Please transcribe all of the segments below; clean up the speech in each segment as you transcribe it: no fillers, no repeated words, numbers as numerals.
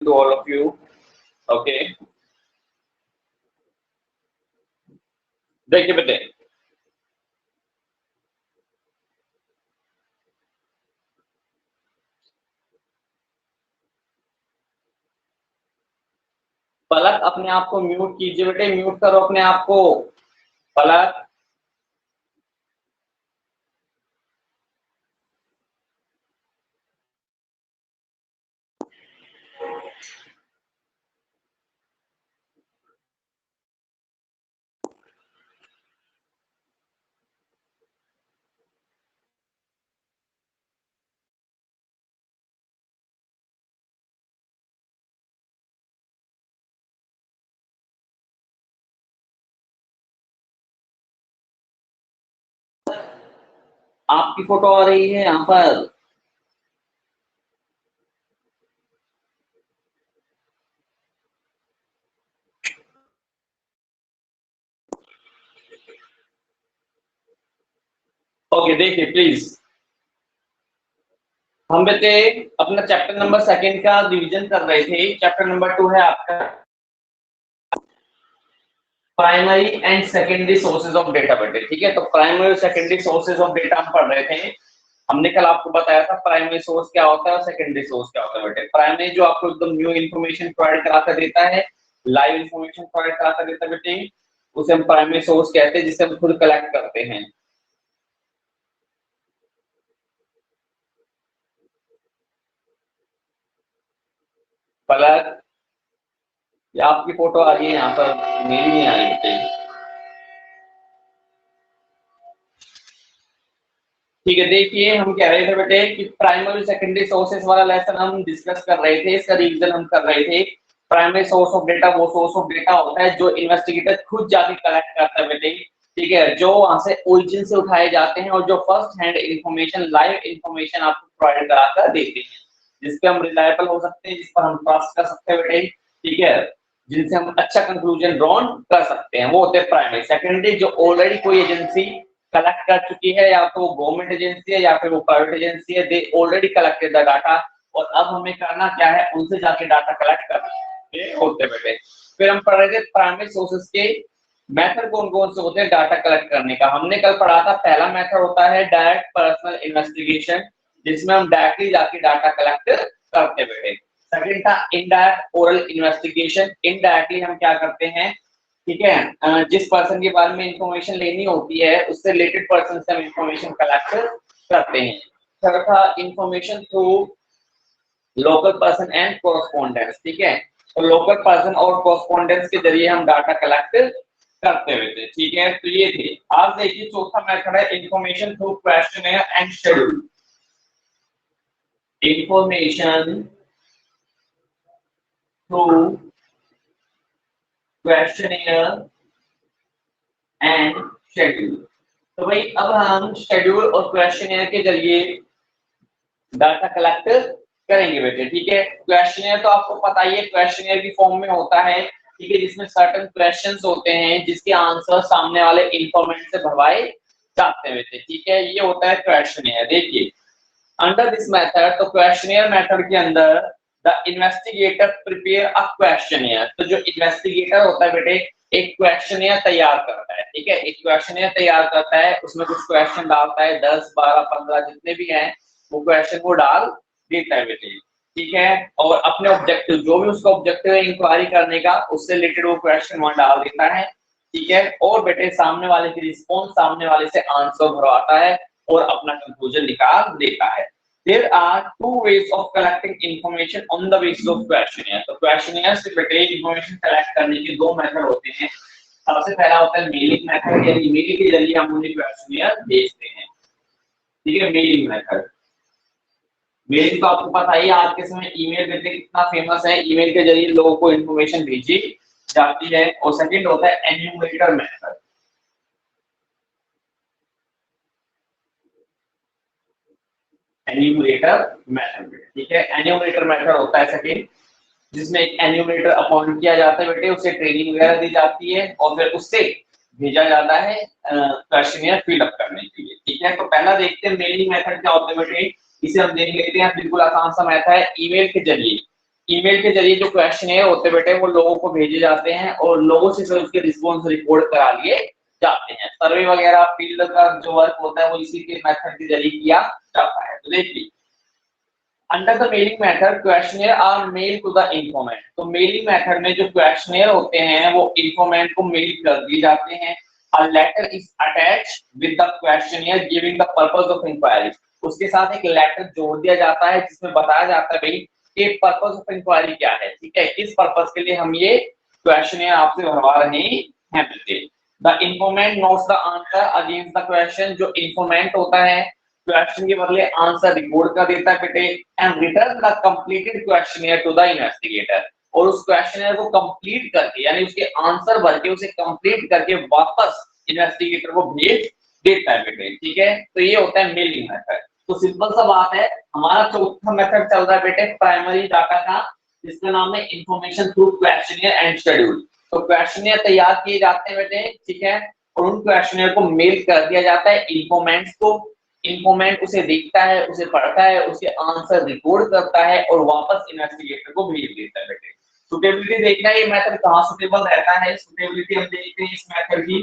to all of you. Okay. देखिए बेटे, पलक अपने आप को म्यूट कीजिए बेटे, म्यूट करो अपने आप को। पलक, आपकी फोटो आ रही है यहाँ पर। ओके, देखिए प्लीज, हम बेटे अपना चैप्टर नंबर 2 का रिवीजन कर रहे थे। चैप्टर नंबर 2 है आपका primary and secondary sources of data बेटे, ठीक है। तो प्राइमरी और सेकेंडरी सोर्सेज ऑफ डेटा हम पढ़ रहे थे। हमने कल आपको बताया था प्राइमरी सोर्स क्या होता है और सेकेंडरी सोर्स क्या होता है बेटे। प्राइमरी जो आपको एकदम न्यू इन्फॉर्मेशन प्रोवाइड कराकर देता है, लाइव इन्फॉर्मेशन प्रोवाइड कराकर देता है बेटे, उसे हम प्राइमरी सोर्स कहते हैं, जिसे हम खुद कलेक्ट करते हैं। पलक, ये आपकी फोटो आ रही है यहाँ पर, मेरी नहीं आ रही बेटे। ठीक है, देखिए हम कह रहे थे बेटे कि प्राइमरी सेकेंडरी सोर्सेस वाला लेसन हम डिस्कस कर रहे थे, इसका रिवीजन हम कर रहे थे। प्राइमरी सोर्स ऑफ डेटा वो सोर्स ऑफ डेटा होता है जो इन्वेस्टिगेटर खुद जाके कलेक्ट करता है बेटे, ठीक है, जो वहां से ओरिजिन से उठाए जाते हैं और जो first hand information, live information आपको प्रोवाइड कराकर देते हैं, जिसपे हम रिलायबल हो सकते हैं, जिस पर हम ट्रस्ट कर सकते हैं बेटे, ठीक है, जिनसे हम अच्छा कंक्लूजन ड्रॉन कर सकते हैं, वो होते हैं प्राइमरी। सेकेंडरी जो ऑलरेडी कोई एजेंसी कलेक्ट कर चुकी है, या तो वो गवर्नमेंट एजेंसी है या फिर वो प्राइवेट एजेंसी है, they already collected the data, और अब हमें करना क्या है, उनसे जाके डाटा कलेक्ट करने होते बेटे। फिर हम पढ़ रहे थे प्राइमरी सोर्सेस के मेथड कौन कौन से होते हैं डाटा कलेक्ट करने का। हमने कल पढ़ा था पहला मेथड होता है डायरेक्ट पर्सनल इन्वेस्टिगेशन, जिसमें हम डायरेक्टली जाके डाटा कलेक्ट करते बेटे। सेकंड था इनडायरेक्ट ओरल इन्वेस्टिगेशन, इनडायरेक्टली हम क्या करते हैं, ठीक है, जिस पर्सन के बारे में इंफॉर्मेशन लेनी होती है उससे रिलेटेड पर्सन से हम इंफॉर्मेशन कलेक्ट करते हैं। थर्ड था information through local person and correspondence, ठीक है, तो लोकल पर्सन और कोरस्पोंडेंस के जरिए हम डाटा कलेक्ट करते हुए थे, ठीक है। तो ये थे। आज देखिए चौथा मेथड है information through questionnaire and schedule. Information through questionnaire and schedule. तो भाई अब हम शेड्यूल और क्वेश्चनेयर के जरिए डाटा कलेक्ट करेंगे बेटे, ठीक है। क्वेश्चनेयर तो आपको पता ही है, क्वेश्चनेयर की फॉर्म में होता है, ठीक है, जिसमें सर्टेन क्वेश्चंस होते हैं जिसके आंसर सामने वाले इंफॉर्मेंट से भरवाए जाते हैं, ठीक है, ये होता है क्वेश्चनेयर। देखिए अंडर दिस मेथड, तो क्वेश्चनेयर मेथड के अंदर the investigator prepare a questionnaire, तो जो इन्वेस्टिगेटर होता है बेटे एक क्वेश्चनेयर तैयार करता है, ठीक है, एक क्वेश्चनेयर तैयार करता है, उसमें कुछ क्वेश्चन डालता है, 10 12 15 जितने भी हैं वो क्वेश्चन वो डाल देता है बेटे, ठीक है, और अपने ऑब्जेक्टिव जो भी उसका ऑब्जेक्टिव है इंक्वायरी करने का, उससे रिलेटेड वो क्वेश्चन वहां डाल देता है, ठीक है, और बेटे सामने वाले की रिस्पॉन्स, सामने वाले से आंसर भरवाता है और अपना कंक्लूजन निकाल देता है। There are two ways of collecting information on the basis of questionnaire. तो questionnaire से बेटे information collect करने के दो मेथड होते हैं। सबसे पहला होता है मेलिंग मेथड, यानी मेल के जरिए हम उन्हें क्वेश्चनेयर भेजते हैं, ठीक है, मेलिंग मेथड। मेलिंग तो आपको पता ही है, आज के समय ईमेल बेटे कितना फेमस है, ईमेल के जरिए लोगों को इन्फॉर्मेशन भेजी जाती है। और सेकंड होता है एन्यूमरेटर मेथड। एन्यूमरेटर मेथड, ठीक है, एन्यूमरेटर मेथड होता है सेकंड, जिसमें एक एन्यूमरेटर अपॉइंट किया जाता है बेटे, उसे ट्रेनिंग वगैरह दी जाती है और फिर उससे भेजा जाता है क्वेश्चनियर फिल अप करने के लिए, ठीक है। तो पहला देखते हैं मेलिंग मेथड क्या होता है बेटे, इसे हम देख लेते हैं। बिल्कुल आसान सा मेथड है, ईमेल के जरिए ईमेल के जरिए जो क्वेश्चन होते बेटे वो लोगों को भेजे जाते हैं और लोगों से फिर उसके रिस्पॉन्स रिकॉर्ड करा लिए जाते हैं। सर्वे वगैरह फील्ड का जो वर्क होता है वो इसी के मेथड के जरिए किया जाता है। तो देखिए under the mailing method questionnaire are mail to the informant. तो मेलिंग मेथड में जो क्वेश्चनियर होते हैं वो इन्फॉर्मेंट को मेल कर दिए जाते हैं। A letter is attached with the questionnaire giving the purpose of inquiry. उसके साथ एक लेटर जोड़ दिया जाता है जिसमें बताया जाता है भाई कि पर्पस ऑफ इंक्वायरी क्या है, ठीक है, किस पर्पस के लिए हम ये क्वेश्चनियर आपसे भरवा रहे हैं बेटे। The informant notes the answer against the question. जो इन्फॉर्मेंट होता है क्वेश्चन के बदले आंसर रिकॉर्ड कर देता है बेटे and return the completed questionnaire to the investigator. और उस क्वेश्चनियर को कंप्लीट करके यानी उसके आंसर भर के उसे कंप्लीट करके वापस इन्वेस्टिगेटर को भेज देता है बेटे, ठीक है। तो ये होता है मेलिंग मेथड। तो सिंपल सा बात है, हमारा चौथा मेथड चल रहा है बेटे प्राइमरी डाटा का, जिसका नाम है information through questionnaire and schedule. तो क्वेश्चनियर तैयार किए जाते हैं बेटे, ठीक है, और उन क्वेश्चनियर को मेल कर दिया जाता है इन्फॉर्मेंट्स को। इन्फॉर्मेंट उसे देखता है, उसे पढ़ता है, उसके आंसर रिकॉर्ड करता है और वापस इन्वेस्टिगेटर को भेज देता है बेटे। सुटेबिलिटी देखना है ये मेथड कहाँ सुटेबल रहता है। सुटेबिलिटी हम देखते हैं इस मेथड की।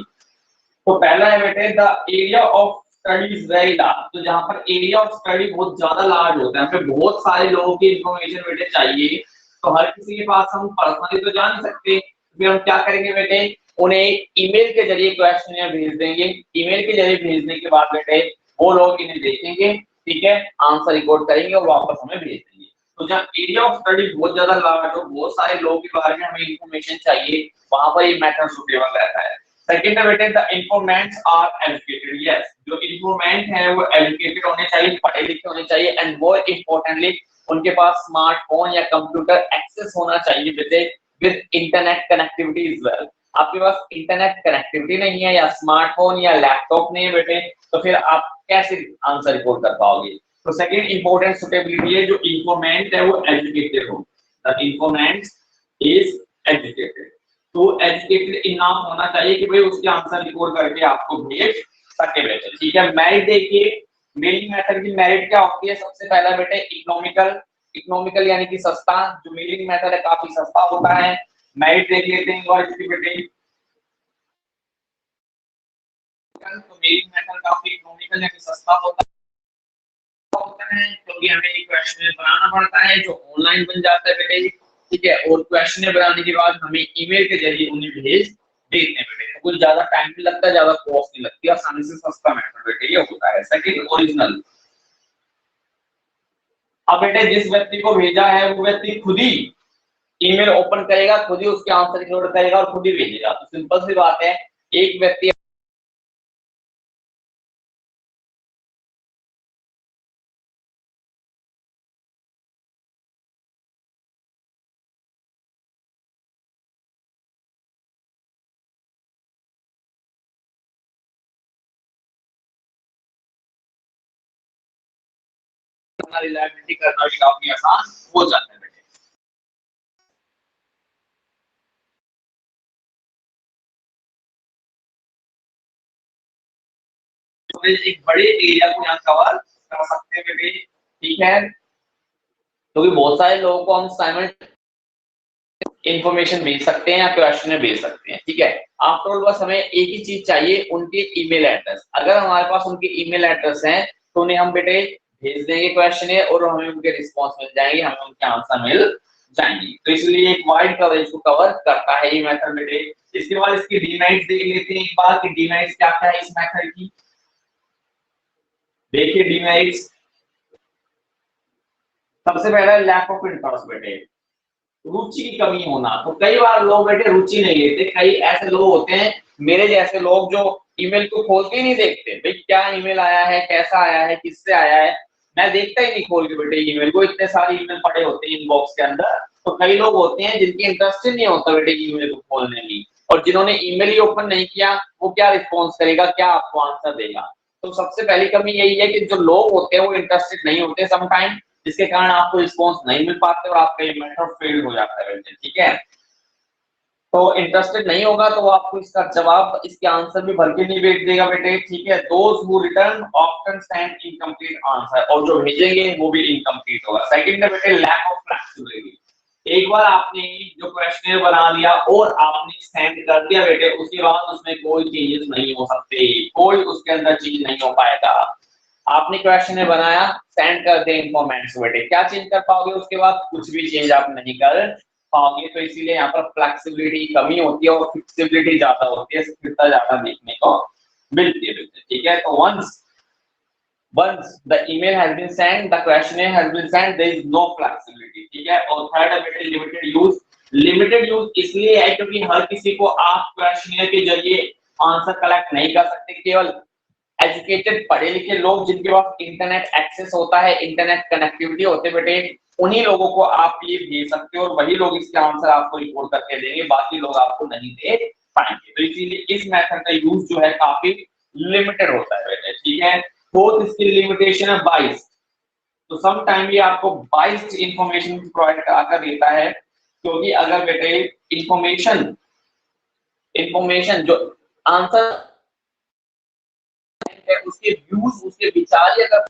तो पहला है बेटे the area of study is very large. तो जहां पर एरिया ऑफ स्टडी बहुत ज्यादा लार्ज होता है, हमें बहुत सारे लोगों की इंफॉर्मेशन बेटे चाहिए, तो हर किसी के पास हम पर्सनली तो जा नहीं सकते, फिर हम क्या करेंगे बेटे, उन्हें ईमेल के जरिए क्वेश्चन भेज देंगे। ईमेल के जरिए भेजने के बाद बेटे वो लोग इन्हें देखेंगे, ठीक है, आंसर रिकॉर्ड करेंगे और वापस हमें भेज देंगे। तो जब एरिया ऑफ स्टडी बहुत ज्यादा लार्ज हो, बहुत सारे लोगों के बारे में हमें इंफॉर्मेशन चाहिए, वहां पर ये मेथड सुटेबल रहता है। सेकंड है बेटे the informants are educated. Yes, जो इन्फॉर्मेंट है वो एजुकेटेड होने चाहिए, पढ़े लिखे होने चाहिए एंड मोर इंपॉर्टेंटली उनके पास स्मार्टफोन या कंप्यूटर एक्सेस होना चाहिए बेटे with internet connectivity is well. आपके पास इंटरनेट कनेक्टिविटी नहीं है या स्मार्टफोन या लैपटॉप नहीं है बेटे, तो फिर आप कैसे आंसर रिकॉर्ड कर पाओगे। तो सेकंड इंपॉर्टेंट सुटेबिलिटी है जो इन्फॉर्मेंट है वो एजुकेटेड हो। The informant is educated. तो एजुकेटेड इनफ होना चाहिए कि भाई उसके आंसर रिकॉर्ड करके आपको भेज सके बेटे, ठीक है। मेरिट देखिए, मेलिंग मेथड की मेरिट क्या होती है। सबसे पहला बेटे इकोनॉमिकल। इकोनॉमिकल यानी कि सस्ता। जो मेलिंग मेथड है काफी सस्ता होता है। मेरिट देख लेते हैं और इसकी बेटे, तो मेलिंग मेथड काफी इकोनॉमिकल यानी सस्ता होता है क्योंकि हमें एक क्वेश्चन बनाना पड़ता है जो ऑनलाइन बन जाता है बेटे, ठीक है, और क्वेश्चन बनाने के बाद हमें ईमेल के जरिए उन्हें भेज देते हैं बेटे। कुछ ज्यादा टाइम नहीं लगता, ज्यादा कॉस्ट नहीं लगती, आसानी से सस्ता मेथड बेटे ये होता है। Second original. अब बेटे जिस व्यक्ति को भेजा है वो व्यक्ति खुद ही ईमेल ओपन करेगा, खुद ही उसके आंसर रिकॉर्ड करेगा और खुद ही भेजेगा। तो सिंपल सी बात है, एक व्यक्ति अपना रिलायबिलिटी करना भी काफी आसान हो जाता है बेटे। तो एक बड़े एरिया को यहाँ कवर कर सकते हैं बेटे, ठीक है, क्योंकि तो बहुत सारे लोगों को हम साइमल्टेनियसली इंफॉर्मेशन भेज सकते हैं या क्वेश्चन भेज सकते हैं, ठीक है। आफ्टर ऑल बस हमें एक ही चीज चाहिए, उनके ईमेल एड्रेस। अगर हमारे पास उनके ईमेल एड्रेस हैं तो उन्हें हम बेटे भेज देंगे क्वेश्चन और हमें उनके रिस्पॉन्स मिल जाएंगे, हमें उनके आंसर मिल जाएंगे। तो इसलिए एक वाइड कवरेज को कवर करता है ये मेथड बेटे। इसके बाद इसकी डीमेरिट्स देख लेते हैं एक बार कि डीमेरिट्स क्या क्या है इस मेथड की। देखिए डीमेरिट्स, सबसे पहला लैक ऑफ इंटरेस्ट बेटे, रुचि की कमी होना। तो कई बार लोग बेटे रुचि नहीं लेते, कई ऐसे लोग होते हैं मेरे जैसे लोग जो ईमेल को खोल के ही नहीं देखते, भाई क्या ईमेल आया है, कैसा आया है, किससे आया है, मैं देखता ही नहीं खोल के बेटे ईमेल को, इतने सारे ईमेल पड़े होते हैं इनबॉक्स के अंदर। तो कई लोग होते हैं जिनकी इंटरेस्ट ही नहीं होता बेटे ईमेल को खोलने में, और जिन्होंने ईमेल ही ओपन नहीं किया वो क्या रिस्पॉन्स करेगा, क्या आपको आंसर देगा। तो सबसे पहली कमी यही है कि जो लोग होते हैं वो इंटरेस्टेड नहीं होते समटाइम, जिसके कारण आपको रिस्पॉन्स नहीं मिल पाते और आपका ये मेथड फेल हो जाता है बेटे, ठीक है। तो इंटरेस्टेड नहीं होगा तो वो आपको इसका जवाब, इसके आंसर भी भर के नहीं भेज देगा बेटे, ठीक है। Those who return often send incomplete answer, और जो भेजेंगे वो भी इनकम्प्लीट होगा। सेकंड है बेटे लैक ऑफ फ्लेक्सिबिलिटी। एक बार आपने जो क्वेश्चन बना लिया और आपने सेंड कर दिया बेटे, उसके बाद उसमें कोई चेंजेस नहीं हो सकते, कोई उसके अंदर चीज नहीं हो पाएगा। आपने क्वेश्चन बनाया, सेंड कर दे इन्फॉर्मेंट्स बेटे, क्या चेंज कर पाओगे उसके बाद? कुछ भी चेंज आप नहीं कर पाओगे। तो इसीलिए यहाँ पर फ्लेक्सिबिलिटी कमी होती है और फिक्सिबिलिटी ज्यादा होती है, स्थिरता ज्यादा देखने को मिलती है बेटे। ठीक है, तो once the email has been sent, the questionnaire has been sent, there is no flexibility। ठीक है, और थर्ड है बेटे लिमिटेड यूज। लिमिटेड यूज इसलिए है क्योंकि हर किसी को आप क्वेश्चनेयर के जरिए आंसर कलेक्ट नहीं कर सकते। केवल एजुकेटेड पढ़े लिखे लोग जिनके पास इंटरनेट एक्सेस होता है, इंटरनेट कनेक्टिविटी होते बेटे, उन्हीं लोगों को आप ये भेज सकते हो और वही लोग इसके आंसर आपको रिपोर्ट करके देंगे, बाकी लोग आपको नहीं दे पाएंगे। तो इसीलिए इस मेथड का यूज जो है काफी लिमिटेड होता है बेटे। ठीक है, फोर्थ इसकी लिमिटेशन है बाइस। तो सम टाइम ये आपको बाइस्ड इंफॉर्मेशन प्रोवाइड कराकर देता है, क्योंकि अगर बेटे इंफॉर्मेशन इंफॉर्मेशन जो आंसर है उसके व्यूज, उसके विचार या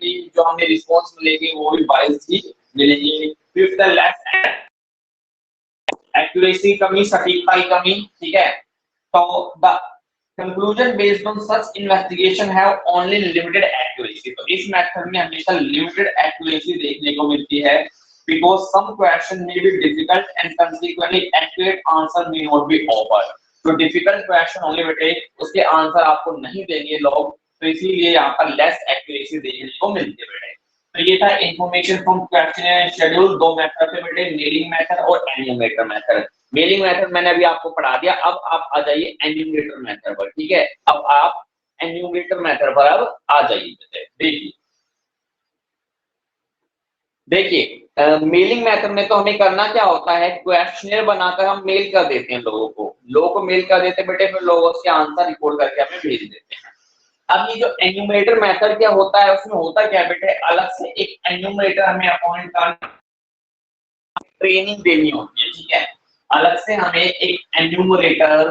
जो हमें रिस्पॉन्स मिलेगी वो भी बाइस्ड ही मिलेगी। फिफ्थ है लेस एक्यूरेसी कमी, सटीकता की कमी। ठीक है, तो the conclusion based on such investigation have only limited accuracy। तो इस मेथड में हमेशा limited accuracy देखने को मिलती है, because some question may be difficult and consequently accurate answer may not be offered। तो difficult question होंगे बेटे, उसके आंसर आपको नहीं देंगे लोग, तो इसीलिए यहाँ पर less accuracy देखने को मिलती है बेटे। तो ये था इंफॉर्मेशन फ्रॉम क्वेश्चन शेड्यूल। दो मेथड थे बेटे, मेलिंग मेथड और एन्यूमरेटर मेथड। मेलिंग मेथड मैंने अभी आपको पढ़ा दिया, अब आप आ जाइए एन्यूमरेटर मेथड पर। ठीक है, अब आप एन्यूमरेटर मेथड पर अब आ जाइए। देखिए देखिए मेलिंग मेथड में तो हमें करना क्या होता है, क्वेश्चनर बनाकर हम मेल कर देते हैं लोगों को मेल कर देते हैं बेटे, फिर लोग उसके आंसर रिकॉर्ड करके हमें भेज देते हैं। अब ये जो एन्यूमरेटर मेथड क्या होता है, उसमें होता क्या है बेटे, अलग से एक एन्यूमरेटर हमें अपॉइंट करना, ट्रेनिंग देनी होती है। ठीक है, अलग से हमें एक एन्यूमरेटर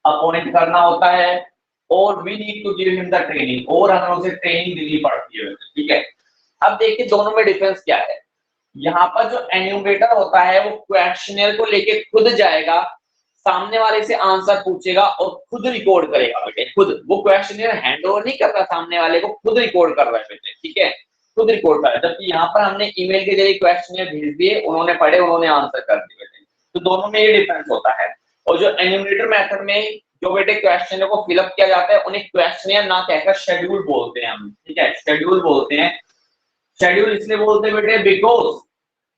अपॉइंट करना होता है और we need to give him the training, और हमें उसे ट्रेनिंग देनी पड़ती है। ठीक है, अब देखिए दोनों में डिफरेंस क्या है। यहाँ पर जो एन्यूमरेटर होता है वो क्वेश्चनर को लेके खुद जाएगा, सामने वाले से आंसर पूछेगा और खुद रिकॉर्ड करेगा बेटे, खुद। वो क्वेश्चनर हैंड ओवर नहीं कर रहा सामने वाले को, खुद रिकॉर्ड कर रहा है बेटे। ठीक है, खुद रिकॉर्ड कर रहा है, जबकि यहाँ पर हमने ईमेल के जरिए क्वेश्चनर भेज दिए, उन्होंने पढ़े, उन्होंने आंसर कर दिए बेटे। तो दोनों में ये डिफरेंस होता है। और जो एन्यूमरेटर मेथड में जो बेटे क्वेश्चनर को फिलअप किया जाता है, उन्हें क्वेश्चनर ना कहकर शेड्यूल बोलते हैं हम। ठीक है, शेड्यूल बोलते हैं। शेड्यूल इसलिए बोलते हैं बेटे बिकॉज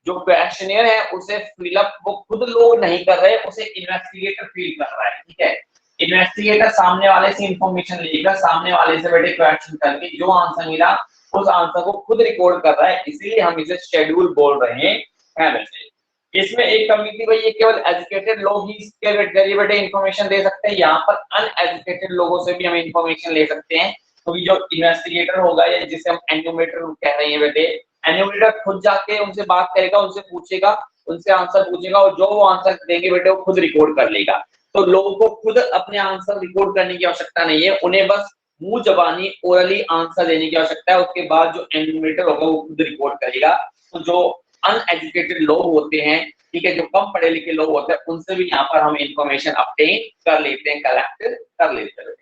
जो क्वेश्चनियर है उसे फिलअप वो खुद लोग नहीं कर रहे, उसे इन्वेस्टिगेटर फिल कर रहा है। ठीक है, इन्वेस्टिगेटर सामने वाले से इंफॉर्मेशन लेकर, सामने वाले से बेटे क्वेश्चन करके जो आंसर मिला उस आंसर को खुद रिकॉर्ड कर रहा है, इसीलिए हम इसे शेड्यूल बोल रहे हैं बेटे। इसमें एक कमी थी भाई, ये केवल एजुकेटेड लोग ही इसके जरिए बेटे इंफॉर्मेशन दे सकते हैं, यहाँ पर अनएजुकेटेड लोगों से भी हम इंफॉर्मेशन ले सकते हैं। तो जो इन्वेस्टिगेटर होगा या जिसे हम एन्यूमरेटर कह रहे हैं बेटे, एन्यूमरेटर खुद जाके उनसे बात करेगा, उनसे पूछेगा, उनसे आंसर पूछेगा और जो वो आंसर देंगे बेटे वो खुद रिकॉर्ड कर लेगा। तो लोगों को खुद अपने आंसर रिकॉर्ड करने की आवश्यकता नहीं है, उन्हें बस मुंह जबानी ओरली आंसर देने की आवश्यकता है, उसके बाद जो एन्यूमरेटर होगा वो खुद रिकॉर्ड करेगा। तो जो अनएजुकेटेड लोग होते हैं, ठीक है, जो कम पढ़े लिखे लोग होते हैं, उनसे भी यहाँ पर हम इंफॉर्मेशन ऑब्टेन कर लेते हैं, कलेक्ट कर लेते हैं।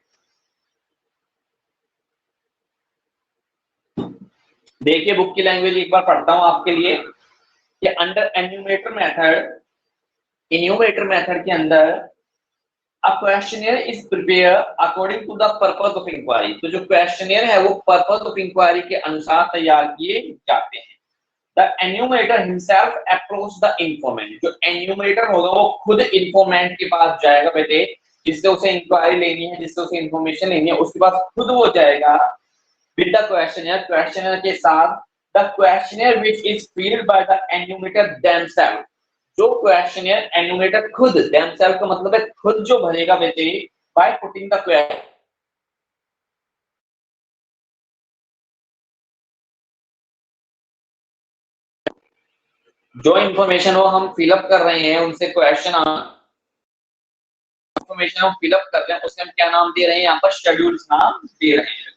देखिए बुक की लैंग्वेज एक बार पढ़ता हूं आपके लिए कि अंडर एन्यूमरेटर मेथड के अंदर a questionnaire is prepare according to the purpose of inquiry. तो जो क्वेश्चनियर है वो पर्पस ऑफ इंक्वायरी के अनुसार तैयार किए जाते हैं। The enumerator himself approach the informant. जो एन्यूमरेटर होगा वो खुद इन्फॉर्मेंट के पास जाएगा बेटे, जिससे उसे इंक्वायरी लेनी है, जिससे उसे इन्फॉर्मेशन लेनी है, उसके पास खुद वो जाएगा with the questionnaire के साथ, the questionnaire which is filled by the enumerator themselves। जो questionnaire enumerator खुद themselves का मतलब है खुद जो भरेगा बेटे, by putting the question जो इंफॉर्मेशन वो हम फिलअप कर रहे हैं, उनसे क्वेश्चन इंफॉर्मेशन हम फिलअप कर रहे हैं, उससे हम क्या नाम दे रहे हैं, यहाँ पर शेड्यूल्स नाम दे रहे हैं।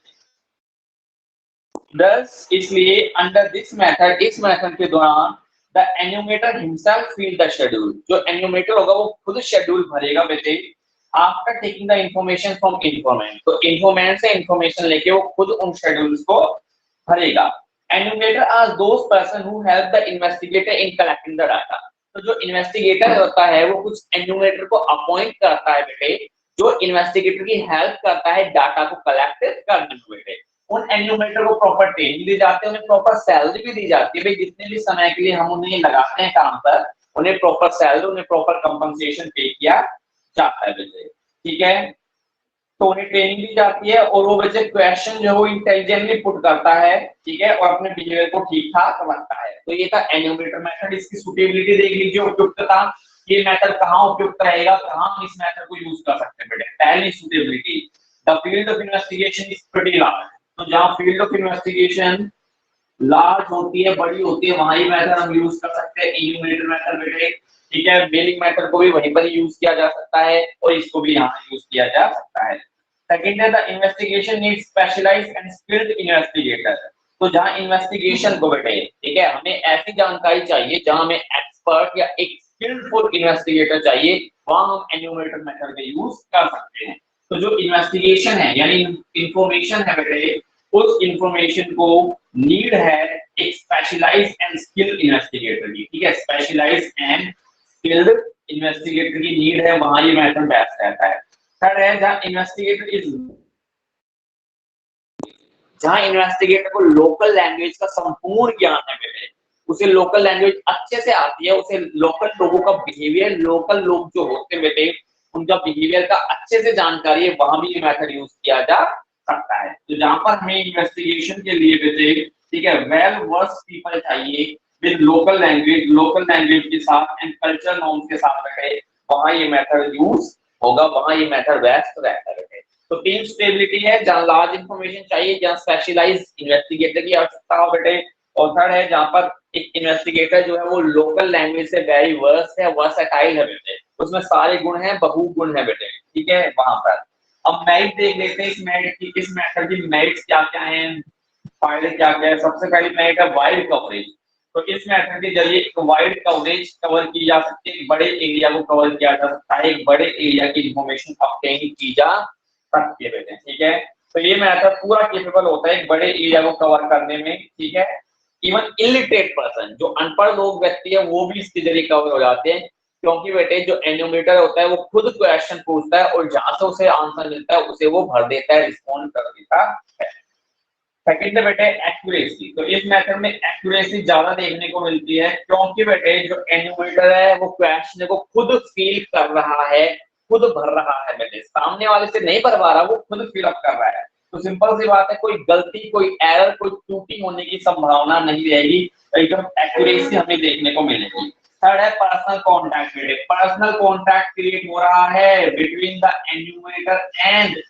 Thus, इसलिए अंडर दिस मेथड, इस मेथड के दौरान the enumerator himself fill the schedule, जो एन्यूमेटर होगा वो खुद शेड्यूल भरेगा बेटे after taking the information from informant, तो इन्फॉर्मेंट से इंफॉर्मेशन लेके वो खुद उन शेड्यूल्स को भरेगा। Enumerator are those person who help the investigator in collecting the data, तो जो इन्वेस्टिगेटर होता है वो कुछ एन्यूमेटर को अपॉइंट करता है बेटे, जो इन्वेस्टिगेटर की हेल्प करता है डाटा को कलेक्ट करने में बेटे। उन एन्यूमेटर को प्रॉपर ट्रेनिंग दी जाती है, उन्हें प्रॉपर सैलरी भी दी जाती है, भाई जितने भी समय के लिए हम उन्हें लगाते हैं काम पर उन्हें प्रॉपर सैलरी, उन्हें प्रॉपर कंपनसेशन पे किया जाता है बेटे, ठीक है। तो उन्हें ट्रेनिंग दी जाती है और वो बच्चे क्वेश्चन जो है वो इंटेलिजेंटली पुट करता है, ठीक है, और अपने बिहेवियर को ठीक ठाक रखता है। तो ये था एन्यूमेटर मेथड। इसकी सुटेबिलिटी देख लीजिए, उपयुक्तता, ये मेथड कहाँ उपयुक्त रहेगा, कहाँ हम इस मेथड को यूज कर सकते हैं बेटे। पहली suitability, the field of investigation is pretty large, तो जहाँ फील्ड ऑफ इन्वेस्टिगेशन लार्ज होती है, बड़ी होती है, वहां ही मेथड हम यूज कर सकते हैं एन्यूमेटर मेथड बेटे, ठीक है। मेलिंग मेथड को भी वहीं पर यूज किया जा सकता है और इसको भी यहाँ यूज किया जा सकता है। सेकंड है the investigation needs specialised and skilled investigator, तो जहां इन्वेस्टिगेशन को बेटे, ठीक है, हमें ऐसी जानकारी चाहिए जहां हमें एक्सपर्ट या एक स्किलफुल इन्वेस्टिगेटर चाहिए, वहां हम एन्यूमेटर मेथड का यूज कर सकते हैं। तो जो इन्वेस्टिगेशन है यानी इंफॉर्मेशन है बेटे, उस इंफॉर्मेशन को नीड है एक स्पेशलाइज्ड एंड स्किल्ड इन्वेस्टिगेटर की, ठीक है, स्पेशलाइज्ड एंड स्किल्ड इन्वेस्टिगेटर की नीड है, वहां ये मेथड बेस्ट रहता है। थर्ड है जहां इन्वेस्टिगेटर को लोकल लैंग्वेज का संपूर्ण ज्ञान है बेटे, उसे लोकल लैंग्वेज अच्छे से आती है, उसे लोकल लोगों का बिहेवियर, लोकल लोग जो होते हैं बेटे उनका बिहेवियर का अच्छे से जानकारी है, वहां भी ये मेथड यूज किया जा सकता है। तो जहां पर हमें इन्वेस्टिगेशन के लिए बेटे, ठीक है, वेल वर्स्ड पीपल चाहिए विद लोकल लैंग्वेज के साथ एंड कल्चर नॉर्म्स के साथ बेटे, वहां ये मेथड यूज होगा, वहां ये मेथड बेस्ट रहता है। तो तीन स्टेबिलिटी है, जहां लार्ज इंफॉर्मेशन चाहिए, जहां स्पेशलाइज्ड इन्वेस्टिगेटर की आवश्यकता हो बेटे, और थर्ड है जहां पर एक इन्वेस्टिगेटर जो है वो लोकल लैंग्वेज से वेरी वर्स है, वर्सटाइल है बेटे, उसमें सारे गुण हैं, बहुगुण है बेटे, ठीक है। वहां पर अब मेरिट देख लेते हैं, इस मेथड की मेरिट्स क्या क्या हैं, फायदे क्या क्या है। सबसे पहली मेरिट है वाइड कवरेज, तो इस मेथड के जरिए एक वाइड कवरेज कवर की जा सकती है, एक बड़े एरिया को कवर किया जा सकता है, एक बड़े एरिया की इंफॉर्मेशन ऑब्टेन की जा सकती है बेटे, ठीक है। तो ये मेथड पूरा कैपेबल होता है एक बड़े एरिया को कवर करने में, ठीक है। इवन इलिटरेट पर्सन, जो अनपढ़ लोग व्यक्ति है, वो भी इसके जरिए कवर हो जाते हैं, क्योंकि बेटे जो एन्यूमेटर होता है वो खुद क्वेश्चन पूछता है और जहां से उसे आंसर मिलता है उसे वो भर देता है, रिस्पॉन्ड कर देता है। सेकंड है बेटे एक्यूरेसी, तो इस मेथड में एक्यूरेसी ज्यादा देखने को मिलती है, क्योंकि बेटे जो एन्यूमेटर है वो क्वेश्चन को खुद फील कर रहा है, खुद भर रहा है बेटे, सामने वाले से नहीं भरवा रहा, वो खुद फिल अप कर रहा है। तो सिंपल सी बात है, कोई गलती, कोई एरर, कोई त्रुटि होने की संभावना नहीं रहेगी, एकदम एक्यूरेसी हमें देखने को मिलेगी। थर्ड है पर्सनल कॉन्टैक्ट बेटे, पर्सनल कॉन्टैक्ट क्रिएट हो रहा है बिटवीन द एन्यूमेटर एंड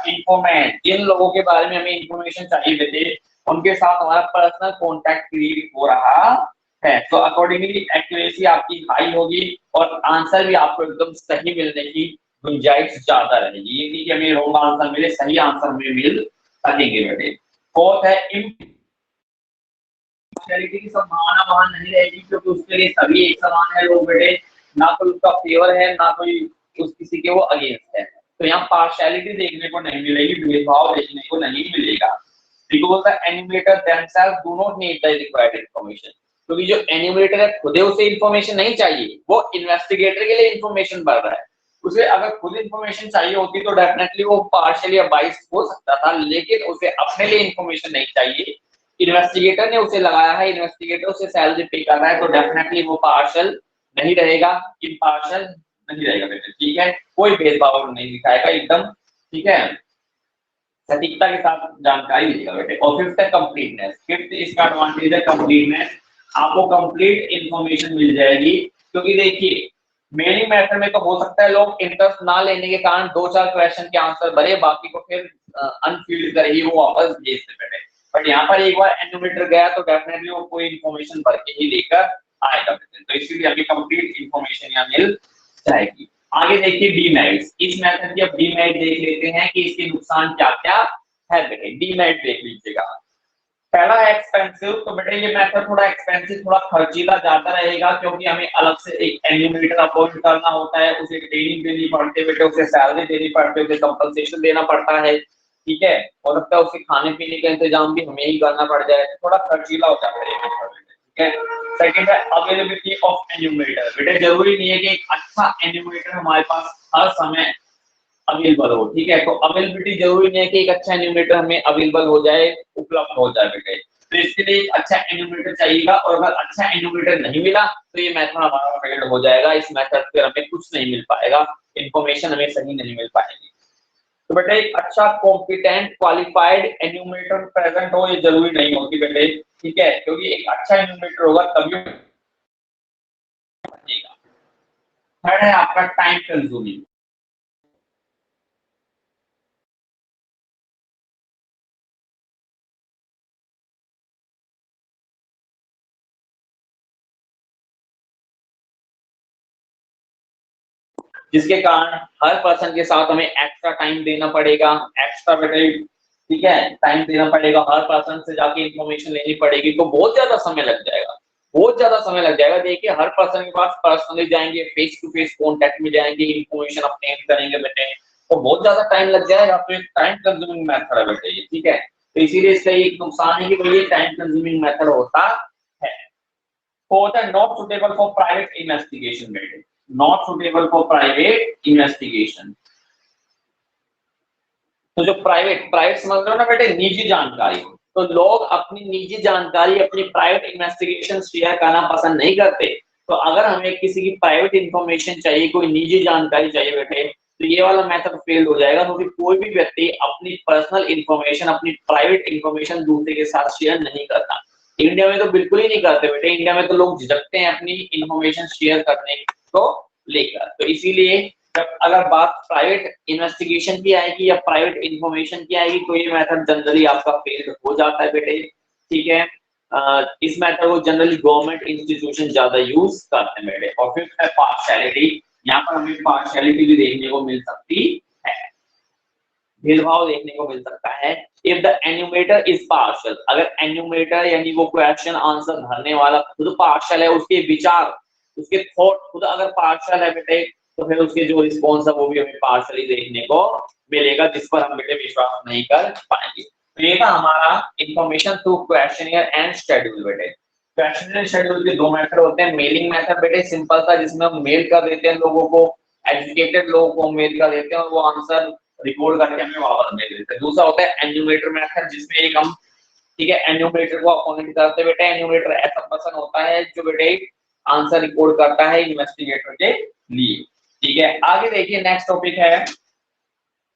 इंफॉर्मेंट, जिन लोगों के बारे में हमें इंफॉर्मेशन चाहिए बेटे उनके साथ हमारा पर्सनल कांटेक्ट क्रिएट हो रहा है। तो अकॉर्डिंगली एक्यूरेसी आपकी हाई होगी और आंसर भी आपको एकदम सही मिलने की गुंजाइश ज्यादा रहेगी, ये नहीं कि हमें रॉन्ग आंसर मिले, सही आंसर हमें मिल सकेंगे बेटे। फोर्थ है इम्पार्शियलिटी की संभावना वहां नहीं रहेगी, क्योंकि उसके लिए सभी एक समान है लोग बेटे, ना कोई उसका फेवर है ना कोई उस किसी के वो अगेंस्ट है। तो यहाँ पार्शियलिटी देखने को नहीं मिलेगी, भेदभाव देखने को नहीं मिलेगा। Because the enumerator themselves do not need the required information, क्योंकि जो एन्यूमरेटर है खुद उसे इंफॉर्मेशन नहीं चाहिए, वो इन्वेस्टिगेटर के लिए इंफॉर्मेशन भर रहा है। उसे अगर खुद इंफॉर्मेशन चाहिए होती तो डेफिनेटली वो पार्शियली बाइस्ड हो सकता था, लेकिन उसे अपने लिए इंफॉर्मेशन नहीं चाहिए, इन्वेस्टिगेटर ने उसे लगाया है, इन्वेस्टिगेटर उसे सैलरी पे कर रहा है, तो डेफिनेटली वो पार्शियल नहीं रहेगा, इम्पार्शियल नहीं रहेगा बेटे, ठीक है। कोई भेदभाव नहीं दिखाएगा, एकदम ठीक है, सटीकता के साथ जानकारी देगा बेटे। और फिफ्थ है कंप्लीटनेस, फिफ्थ इसका एडवांटेज है कंप्लीटनेस, आपको कंप्लीट इंफॉर्मेशन मिल जाएगी, क्योंकि देखिए मेलिंग मेथड में तो हो सकता है लोग इंटरेस्ट ना लेने के कारण दो चार क्वेश्चन के आंसर भरे, बाकी को फिर अनफिल्ड कर ही वो वापस भेज दे बेटे, बट यहाँ पर एक बार एन्यूमरेटर गया तो डेफिनेटली वो कोई इंफॉर्मेशन भर के ही लेकर आएगा बेटे, तो इसलिए हमें कंप्लीट इंफॉर्मेशन यहाँ मिल जाएगी। आगे देखिए डीमेरिट्स, इस मेथड की अब डीमेरिट देख लेते हैं कि इसके नुकसान क्या क्या है बेटे। डीमेरिट देख लीजिएगा, पहला है एक्सपेंसिव, तो बेटा ये मेथड थोड़ा एक्सपेंसिव, थोड़ा खर्चीला ज्यादा रहेगा, क्योंकि हमें अलग से एक एनिमेटर अपॉइंट करना होता है, उसे ट्रेनिंग देनी पड़ती है बेटे, उसे सैलरी देनी पड़ती है, उसे कंपनसेशन देना पड़ता है, ठीक है, और लगता है उसके खाने पीने का इंतजाम भी हमें ही करना पड़ जाए, थोड़ा खर्चीला हो जाता है ये मेथड, ठीक है। सेकंड है अवेलेबिलिटी ऑफ एन्यूमरेटर, बेटे जरूरी नहीं है कि एक अच्छा एन्यूमरेटर हमारे पास हर समय अवेलेबल हो, ठीक है, तो अवेलेबिलिटी जरूरी नहीं है कि एक अच्छा एन्यूमरेटर हमें अवेलेबल हो जाए, उपलब्ध हो जाए बेटे, तो इसके लिए एक अच्छा एन्यूमरेटर चाहिएगा, और अगर अच्छा एन्यूमरेटर नहीं मिला तो ये मेथड हमारा फेल्ड हो जाएगा, इस मेथड से हमें कुछ नहीं मिल पाएगा, इन्फॉर्मेशन हमें सही नहीं मिल पाएगी। तो बेटे एक अच्छा कॉम्पिटेंट क्वालिफाइड एन्यूमरेटर प्रेजेंट हो ये जरूरी नहीं होती बेटे, ठीक है, क्योंकि एक अच्छा एन्यूमरेटर होगा तभी बनेगा। थर्ड है आपका टाइम कंज्यूमिंग, जिसके कारण हर पर्सन के साथ हमें एक्स्ट्रा टाइम देना पड़ेगा, एक्स्ट्रा बेटे, ठीक है, टाइम देना पड़ेगा, हर पर्सन से जाके इन्फॉर्मेशन लेनी पड़ेगी, तो बहुत ज्यादा समय लग जाएगा, बहुत ज्यादा समय लग जाएगा। देखिए हर पर्सन के पास पर्सनली जाएंगे, फेस टू फेस कांटेक्ट में जाएंगे, इन्फॉर्मेशन अपडेट करेंगे बेटे, तो बहुत ज्यादा टाइम लग जाएगा, तो एक टाइम कंज्यूमिंग मेथड है बेटे ये, ठीक है, तो इसीलिए इसका एक नुकसान है कि भाई ये टाइम कंज्यूमिंग मेथड होता है। Fourth है not suitable for private investigation बेटे, not suitable for private investigation। तो जो प्राइवेट प्राइवेट समझ रहे हो ना बेटे, निजी जानकारी, तो लोग अपनी निजी जानकारी, अपनी प्राइवेट इन्वेस्टिगेशन शेयर करना पसंद नहीं करते, तो अगर हमें किसी की प्राइवेट इंफॉर्मेशन चाहिए, कोई निजी जानकारी चाहिए बेटे, तो ये वाला मेथड फेल हो जाएगा, क्योंकि कोई भी व्यक्ति अपनी पर्सनल इंफॉर्मेशन, अपनी प्राइवेट इंफॉर्मेशन दूसरे के साथ शेयर नहीं करता। इंडिया में तो बिल्कुल ही नहीं करते बेटे, इंडिया में तो लोग झिझकते हैं अपनी इंफॉर्मेशन शेयर करने को लेकर, तो इसीलिए जब अगर बात प्राइवेट इन्वेस्टिगेशन की आएगी या प्राइवेट इंफॉर्मेशन की आएगी, तो ये मेथड जनरली आपका फेल हो जाता है बेटे, ठीक है। इस मेथड को जनरली गवर्नमेंट इंस्टीट्यूशन ज्यादा यूज करते हैं बेटे। और फिफ्थ है पार्शियलिटी, यहाँ पर हमें पार्शियलिटी भी देखने को मिल सकती है, भेदभाव देखने को मिल सकता है। If the enumerator is partial, अगर एन्यूमरेटर यानी वो क्वेश्चन आंसर भरने वाला खुद पार्शियल है, उसके विचार, उसके थॉट खुद अगर पार्शियल है बेटे, तो फिर उसके जो रिस्पॉन्स है वो भी हमें पार्शियली देखने को मिलेगा, जिस पर हम बेटे विश्वास नहीं कर पाएंगे। तो ये था हमारा information through questionnaire and schedule बेटे। क्वेश्चनियर शेड्यूल के दो मेथड होते हैं, मेलिंग मेथड बेटे सिंपल सा, जिसमें हम मेल कर देते हैं लोगों को, एजुकेटेड लोगों को मेल कर देते हैं और वो आंसर रिकॉर्ड करके हमें वापस भेज देते हैं। दूसरा होता है एन्यूमरेटर मेथड, जिसमें एक हम, ठीक है, एन्यूमरेटर को अपॉइंट करते बेटे, एन्यूमरेटर ऐसा पर्सन होता है जो बेटे आंसर रिकॉर्ड करता है इन्वेस्टिगेटर के लिए, ठीक है। आगे देखिए नेक्स्ट टॉपिक है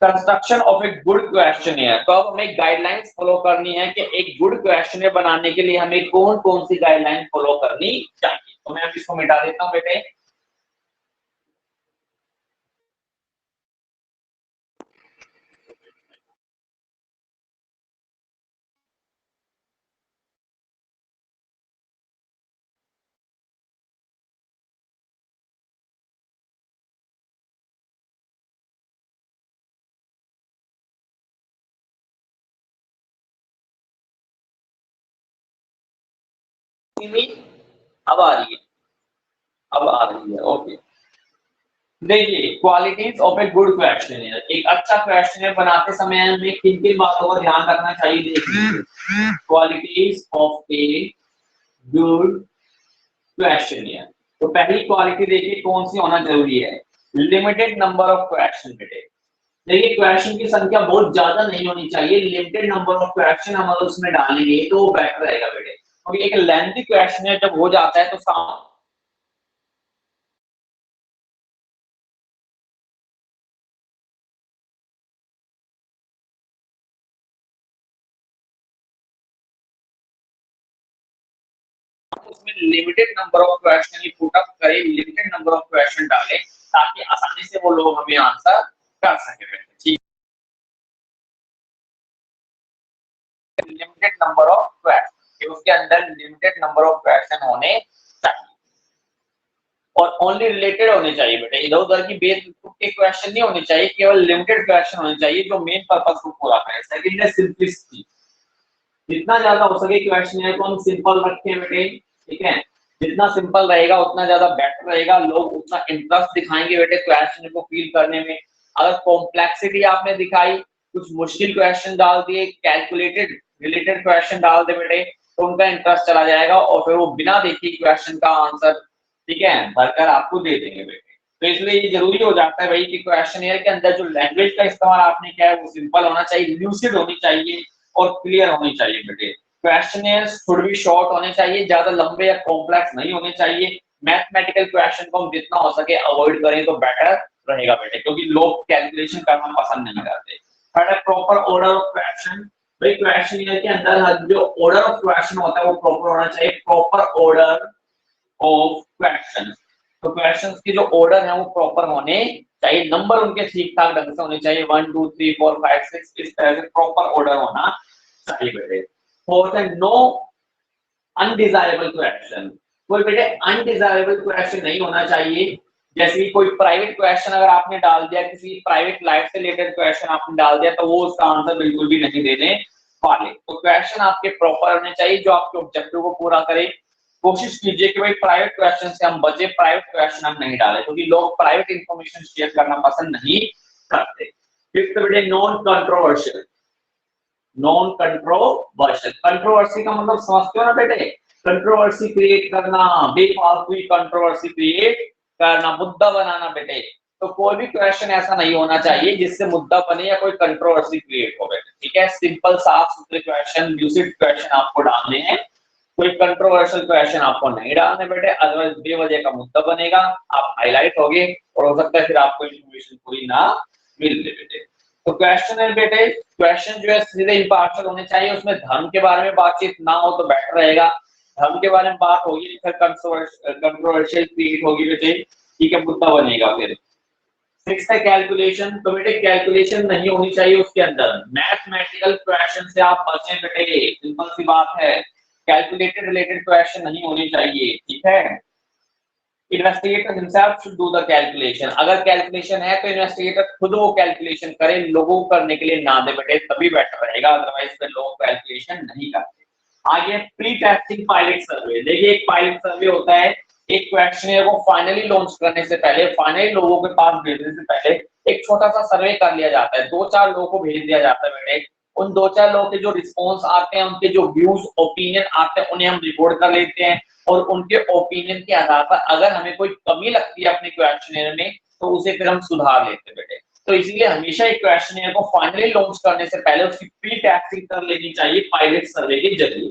construction of a good questionnaire. तो अब हमें गाइडलाइंस फॉलो करनी है कि एक गुड क्वेश्चनियर बनाने के लिए हमें कौन कौन सी गाइडलाइन फॉलो करनी चाहिए। तो मैं इसको मिटा देता हूं बेटे। अब आ रही है, अब आ रही है, ओके। देखिए qualities of a good questionnaire, एक अच्छा क्वेश्चनियर बनाते समय हमें किन किन बातों का ध्यान रखना चाहिए। देखिए qualities of a good questionnaire, तो पहली क्वालिटी देखिए कौन सी होना जरूरी है, लिमिटेड नंबर ऑफ क्वेश्चन बेटे। देखिए क्वेश्चन की संख्या बहुत ज्यादा नहीं होनी चाहिए, लिमिटेड नंबर ऑफ क्वेश्चन हम अगर उसमें डालेंगे तो वो बेटर रहेगा बेटे, क्योंकि एक लेंथी क्वेश्चन जब हो जाता है तो उसमें limited number of question he put up करें, लिमिटेड नंबर ऑफ क्वेश्चन डालें, ताकि आसानी से वो लोग हमें आंसर कर सके। ठीक, लिमिटेड नंबर ऑफ क्वेश्चन, उसके अंदर लिमिटेड नंबर ऑफ क्वेश्चन होने चाहिए और ओनली रिलेटेड होने चाहिए बेटा, इधर उधर की बेवकूफ के क्वेश्चन नहीं होने चाहिए, केवल लिमिटेड क्वेश्चन होने चाहिए जो मेन पर्पस को पूरा करें। सेकंड है सिंपलिसिटी, जितना ज्यादा हो सके क्वेश्चन को हम सिंपल रखें बेटे, ठीक है, जितना सिंपल रहेगा उतना ज्यादा बेटर रहेगा, लोग उतना इंटरेस्ट दिखाएंगे बेटे क्वेश्चन को फील करने में। अगर कॉम्प्लेक्सिटी आपने दिखाई, कुछ मुश्किल क्वेश्चन डाल दिए, कैलकुलेटेड रिलेटेड क्वेश्चन डाल दे बेटे, तो उनका इंटरेस्ट चला जाएगा और फिर वो बिना देखे क्वेश्चन का आंसर, ठीक है, भरकर आपको दे देंगे बेटे। तो इसलिए ये जरूरी हो जाता है भाई कि क्वेश्चनियर के अंदर जो लैंग्वेज का इस्तेमाल आपने किया है वो सिंपल होना चाहिए, ल्यूसिड होनी चाहिए और क्लियर होनी चाहिए बेटे। क्वेश्चनियर्स शुड बी शॉर्ट होने चाहिए, ज्यादा लंबे या कॉम्प्लेक्स नहीं होने चाहिए। मैथमेटिकल क्वेश्चन को हम जितना हो सके अवॉइड करें तो बेटर रहेगा बेटे, क्योंकि लोग कैलकुलेशन करना पसंद नहीं करते। But proper order of question, भाई क्वेश्चनियर के अंदर जो ऑर्डर ऑफ क्वेश्चन होता है वो प्रॉपर होना चाहिए, प्रॉपर ऑर्डर ऑफ क्वेश्चन। तो क्वेश्चंस के जो ऑर्डर है वो प्रॉपर होने चाहिए, नंबर उनके ठीक ठाक ढंग से होने चाहिए, 1 2 3 4 5 6 इस तरह से प्रॉपर ऑर्डर होना चाहिए बेटे। फोर्थ है नो अनडिजायरेबल क्वेश्चन, कोई बेटे अनडिजायरेबल क्वेश्चन नहीं होना चाहिए। जैसे कि कोई प्राइवेट क्वेश्चन अगर आपने डाल दिया, किसी प्राइवेट लाइफ से रिलेटेड क्वेश्चन आपने डाल दिया, तो वो उसका आंसर बिल्कुल भी नहीं देने वाले। तो क्वेश्चन आपके प्रॉपर होने चाहिए जो आपके ऑब्जेक्टिव को पूरा करे। कोशिश कीजिए कि भाई प्राइवेट क्वेश्चन से हम बचे, प्राइवेट क्वेश्चन हम नहीं डालें, क्योंकि लोग प्राइवेट इंफॉर्मेशन शेयर करना पसंद नहीं करते। फिफ्थ बेटे non controversial, non controversial, controversy का मतलब समझते हो ना बेटे, कंट्रोवर्सी क्रिएट करना, बेफालतू कंट्रोवर्सी क्रिएट करना, मुद्दा बनाना बेटे। तो कोई भी क्वेश्चन ऐसा नहीं होना चाहिए जिससे मुद्दा बने या कोई कंट्रोवर्सी क्रिएट हो बेटे, ठीक है। सिंपल साफ सुथरे क्वेश्चन, ल्यूसिड क्वेश्चन आपको डालने हैं, कोई कंट्रोवर्शियल क्वेश्चन आपको नहीं डालने बेटे, अदरवाइज बेवजह का मुद्दा बनेगा, आप हाईलाइट होगे और हो सकता है फिर आपको इन्फॉर्मेशन पूरी ना मिल दे बेटे। तो क्वेश्चन है बेटे, क्वेश्चन जो है सीधे इंपार्शियल होने चाहिए, उसमें धर्म के बारे में बातचीत ना हो तो बेटर रहेगा। धर्म के बारे में बात होगी फिर कंट्रोवर्शियल क्रिएट होगी बेटे, ठीक है, मुद्दा बनेगा फिर। सिक्स है कैलकुलेशन, तो बेटे कैलकुलेशन नहीं होनी चाहिए उसके अंदर, मैथमेटिकल क्वेश्चन से आप बचें बेटे, सिंपल सी बात है, कैलकुलेटेड रिलेटेड क्वेश्चन नहीं होने चाहिए, ठीक है। Investigator himself should do the calculation, अगर कैलकुलेशन है तो इन्वेस्टिगेटर खुद वो कैलकुलेशन करे, लोगों को करने के लिए ना दे बेटे, तभी बेटर रहेगा, अदरवाइज फिर लोग कैलकुलेशन नहीं करते। आगे प्री टेस्टिंग पायलट सर्वे, देखिए एक पायलट सर्वे होता है, एक क्वेश्चनियर को फाइनली लॉन्च करने से पहले, फाइनली लोगों के पास भेजने से पहले एक छोटा सा सर्वे कर लिया जाता है, 2-4 लोगों को भेज दिया जाता है बेटे। उन 2-4 लोगों के जो रिस्पॉन्स आते हैं, उनके जो व्यूज ओपिनियन आते हैं, उन्हें हम रिकॉर्ड कर लेते हैं और उनके ओपिनियन के आधार पर अगर हमें कोई कमी लगती है अपने क्वेश्चनियर में तो उसे फिर हम सुधार लेते हैं बेटे। तो इसीलिए हमेशा एक क्वेश्चनियर को फाइनली लॉन्च करने से पहले उसकी प्री टेस्टिंग कर लेनी चाहिए पायलट सर्वे के जरिए,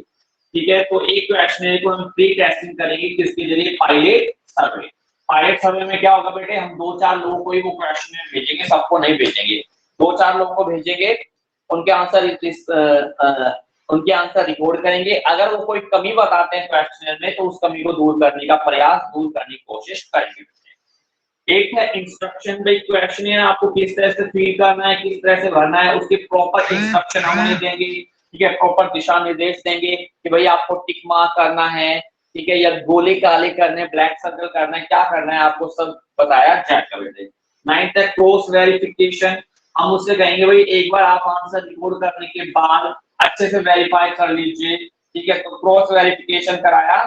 ठीक है। तो एक क्वेश्चनियर को हम प्री टेस्टिंग करेंगे किसके जरिए, पायलट सर्वे। पायलट सर्वे में क्या होगा बेटे, हम 2-4 लोगों को ही वो क्वेश्चनियर भेजेंगे, सबको नहीं भेजेंगे, 2-4 लोगों को भेजेंगे, उनके आंसर उनके आंसर रिकॉर्ड करेंगे, अगर वो कोई कमी बताते हैं क्वेश्चन में तो उस कमी को दूर करने का प्रयास, दूर करने की कोशिश करेंगे। एक है इंस्ट्रक्शन, भाई क्वेश्चन आपको किस तरह से फिल करना है, किस तरह से भरना है, उसके प्रॉपर इंस्ट्रक्शन हम उन्हें देंगे, ठीक है, प्रॉपर दिशा निर्देश देंगे कि भाई आपको टिक मार्क करना है, ठीक है, या गोले काले करने, ब्लैक सर्कल करना है, क्या करना है आपको सब बताया जाएगा बेटे। 9th है क्रॉस वेरिफिकेशन, हम उससे कहेंगे भाई एक बार आप आंसर रिकॉर्ड करने के बाद अच्छे से वेरीफाई कर लीजिए, ठीक है, तो क्रॉस वेरिफिकेशन कराया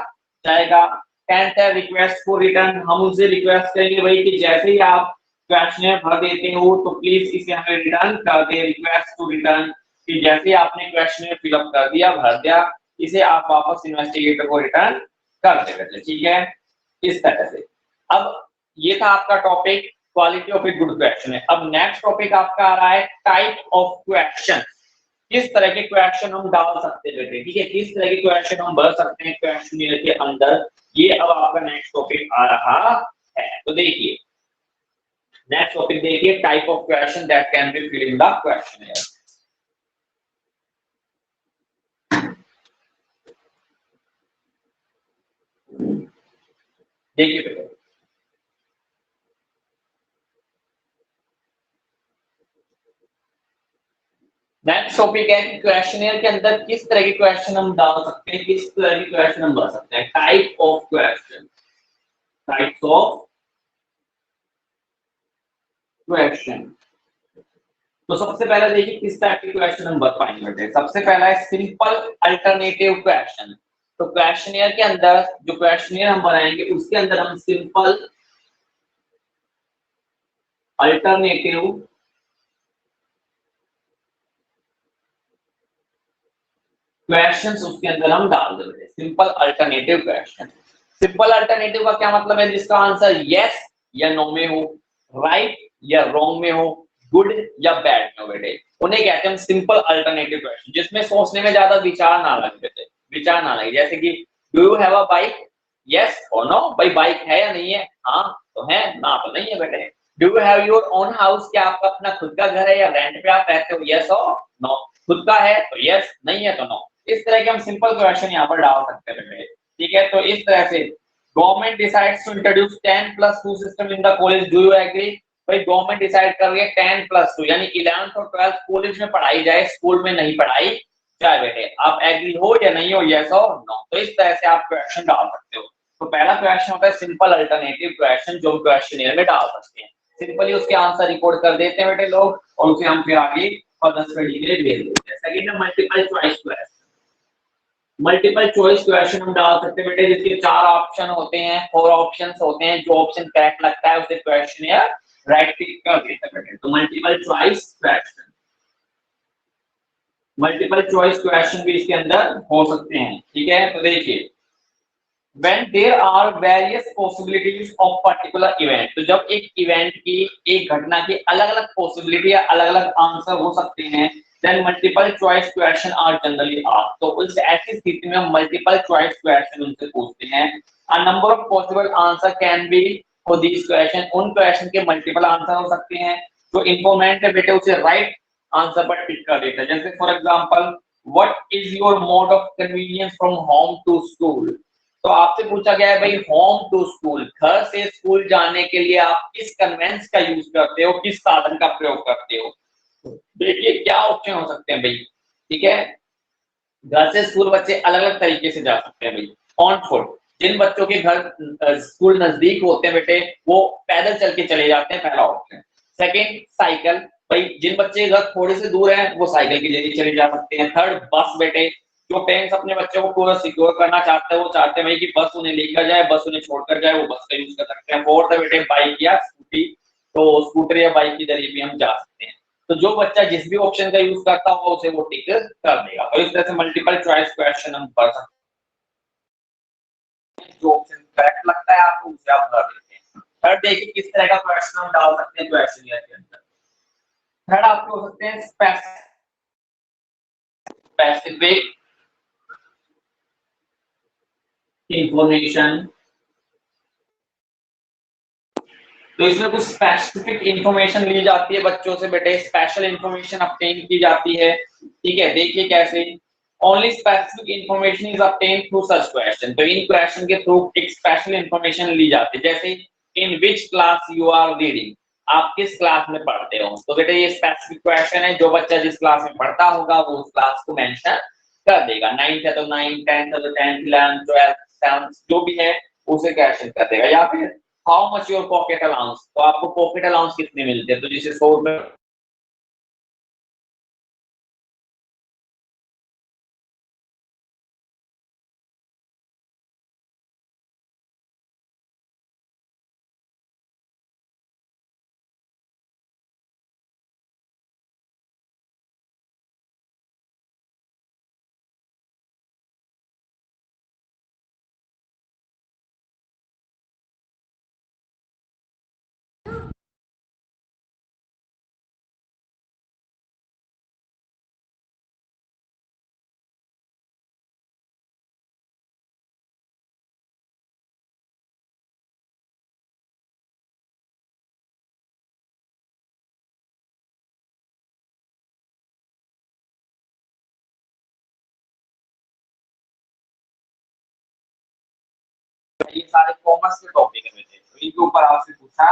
जाएगा। 10th है रिक्वेस्ट फॉर रिटर्न, हम उनसे रिक्वेस्ट करेंगे भाई कि जैसे ही आप क्वेश्चन भर देते हो तो प्लीज इसे हमें रिटर्न कर दे, रिक्वेस्ट टू रिटर्न, कि जैसे ही आपने क्वेश्चन फिलअप कर दिया, भर दिया, इसे आप वापस इन्वेस्टिगेटर को रिटर्न कर देते, ठीक है, इस तरह से। अब ये था आपका topic quality of a good question है। अब नेक्स्ट टॉपिक आपका आ रहा है टाइप ऑफ क्वेश्चन, किस तरह के क्वेश्चन हम डाल सकते हैं बेटे, ठीक है, किस तरह के क्वेश्चन हम भर सकते हैं क्वेश्चनियर के अंदर, ये अब आपका नेक्स्ट टॉपिक आ रहा है। तो देखिए नेक्स्ट टॉपिक देखिए, type of question that can be filled in the questionnaire. देखिए बेटे नेक्स्ट टॉपिक है कि क्वेश्चनियर के अंदर किस तरह के क्वेश्चन हम डाल सकते हैं, किस तरह के क्वेश्चन हम भर सकते हैं, type of question, types of question. तो सबसे पहले देखिए किस टाइप के क्वेश्चन हम बता पाएंगे बेटे। सबसे पहला है सिंपल अल्टरनेटिव क्वेश्चन। तो क्वेश्चनियर के अंदर जो क्वेश्चनियर हम बनाएंगे उसके अंदर हम सिंपल अल्टरनेटिव क्वेश्चंस उसके अंदर हम डाल देंगे। Simple alternative question. Simple alternative का क्या मतलब है? जिसका आंसर यस या नो में हो, राइट या रॉन्ग में हो, गुड या बैड में हो बेटे, उन्हें कहते हैं हम सिंपल अल्टरनेटिव क्वेश्चन, जिसमें सोचने में ज्यादा विचार ना लगे बेटे, विचार ना लगे। जैसे कि do you have a bike, yes और नो, भाई बाइक है या नहीं है, हाँ तो है, ना तो नहीं है बेटे। Do you have your own house, क्या आपका अपना खुद का घर है या रेंट पे आप रहते हो, यस और नो। खुद का है तो यस, नहीं है तो नो। इस तरह के हम सिंपल क्वेश्चन यहाँ पर डाल सकते हैं बेटे। ठीक है, तो इस तरह से government decides to introduce 10+2 system in the college, do you agree? भाई गवर्नमेंट डिसाइड कर रही है 10+2 यानी 11th और 12th कॉलेज में पढ़ाई जाए, स्कूल में नहीं पढ़ाई जाए बेटे। आप एग्री हो या नहीं हो, यस और नो। तो इस तरह से आप क्वेश्चन डाल सकते हो। तो पहला क्वेश्चन होता है सिंपल अल्टरनेटिव क्वेश्चन, जो क्वेश्चनियर में डाल सकते हैं। सिंपली उसके आंसर रिकॉर्ड कर देते हैं बेटे लोग, और उसे हम फिर आगे फर्दर स्टडी के लिए भेज देते हैं। सेकंड है multiple choice question. Multiple choice question हम डाल सकते हैं बेटे, जिसके 4 ऑप्शन होते हैं, 4 ऑप्शंस होते हैं। जो ऑप्शन करेक्ट लगता है उसे क्वेश्चन या राइट टिक कर देते हैं बेटे। तो multiple choice question, multiple choice question भी इसके अंदर हो सकते हैं। ठीक है, तो देखिए when there are various possibilities of particular event, तो जब एक इवेंट की, एक घटना की अलग-अलग पॉसिबिलिटी या अलग-अलग आंसर हो सकते हैं, then multiple choice question are generally asked। तो उस ऐसी स्थिति में हम मल्टीपल चॉइस क्वेश्चन उनसे पूछते हैं। a number of possible answer can be for these question, उन क्वेश्चन के मल्टीपल आंसर हो सकते हैं। जो इंफॉर्मेंट है बेटे उसे राइट आंसर पर टिक कर देता है। जैसे for example what is your mode of convenience from home to school, तो आपसे पूछा गया है भाई होम टू स्कूल, घर से स्कूल जाने के लिए आप किस कन्वेंस का यूज करते हो, किस साधन का प्रयोग करते हो। देखिए क्या ऑप्शन हो सकते हैं भाई। ठीक है, घर से स्कूल बच्चे अलग अलग तरीके से जा सकते हैं भाई। ऑन फुट, जिन बच्चों के घर स्कूल नजदीक होते हैं बेटे वो पैदल चल के चले जाते हैं, पहला ऑप्शन। सेकंड साइकिल, भाई जिन बच्चे के घर थोड़े से दूर हैं वो साइकिल के जरिए चले जा सकते हैं। थर्ड बस बेटे, जो पेरेंट्स अपने बच्चों को पूरा सिक्योर करना चाहते हैं वो चाहते हैं भाई कि बस उन्हें लेकर जाए, बस उन्हें छोड़कर जाए, वो बस का यूज कर सकते हैं। फोर्थ है बेटे बाइक या स्कूटी, तो स्कूटर या बाइक के जरिए भी हम जा सकते हैं। तो जो बच्चा जिस भी ऑप्शन का यूज करता होगा उसे वो टिक कर देगा। तो इस तरह से मल्टीपल चॉइस क्वेश्चन हम पढ़ सकते हैं। जो ऑप्शन करेक्ट लगता है आपको उसे आप भर देते हैं। थर्ड देखिए किस तरह का क्वेश्चन हम डाल सकते हैं क्वेश्चन के अंदर। थर्ड आपके हो सकते हैं स्पेसिफिक इंफॉर्मेशन। तो इसमें कुछ स्पेसिफिक इंफॉर्मेशन ली जाती है बच्चों से बेटे, स्पेशल इंफॉर्मेशन ऑब्टेन की जाती है। ठीक है, देखिए कैसे। Only specific information is obtain through such question, तो इन क्वेश्चन के थ्रू एक स्पेशल इंफॉर्मेशन ली जाती है। जैसे in which class you are reading, आप किस क्लास में पढ़ते हो। तो बेटे ये स्पेसिफिक क्वेश्चन है, जो बच्चा जिस क्लास में पढ़ता होगा वो उस क्लास को मेंशन कर देगा। 9th है तो 9, 10th है तो 10, 11th 12 7 जो भी है उसे क्वेश्चन कर देगा। या फिर how much your pocket allowance, तो आपको पॉकेट अलाउंस कितने मिलते हैं, तो जिसे 100 ये सारे कॉमर्स के टॉपिक है बेटे, तो इनके ऊपर आपसे पूछा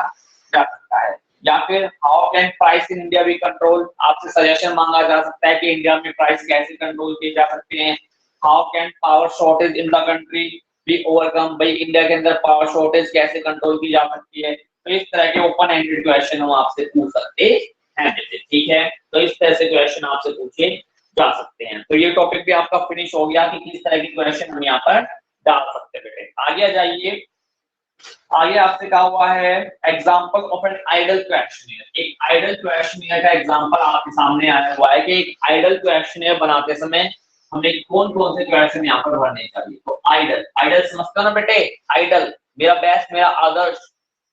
जा सकता है। या फिर how can price in India be control, आपसे सजेशन मांगा जा सकता है कि इंडिया में प्राइस कैसे कंट्रोल किए जा सकते हैं। How can power shortage in the country be overcome, भाई इंडिया के अंदर पावर शॉर्टेज कैसे कंट्रोल की जा सकती है। तो इस तरह के ओपन एंडेड क्वेश्चन हम आपसे पूछ सकते हैं बेटे, ठीक है। तो इस तरह से क्वेश्चन आपसे पूछे जा सकते हैं। तो ये टॉपिक भी आपका फिनिश हो गया कि किस तरह के क्वेश्चन हम यहाँ पर डाल सकते हैं बेटे। आगे आ जाइए, आगे आपसे कहा हुआ है example of an ideal questionnaire. एक आइडल क्वेश्चनियर का एग्जांपल आपके सामने आया हुआ है कि एक आइडल क्वेश्चनियर बनाते समय हमें कौन कौन से क्वेश्चन यहाँ पर भरने चाहिए। तो आइडल, आइडल समझते हो ना बेटे, आइडल मेरा बेस्ट, मेरा आदर्श,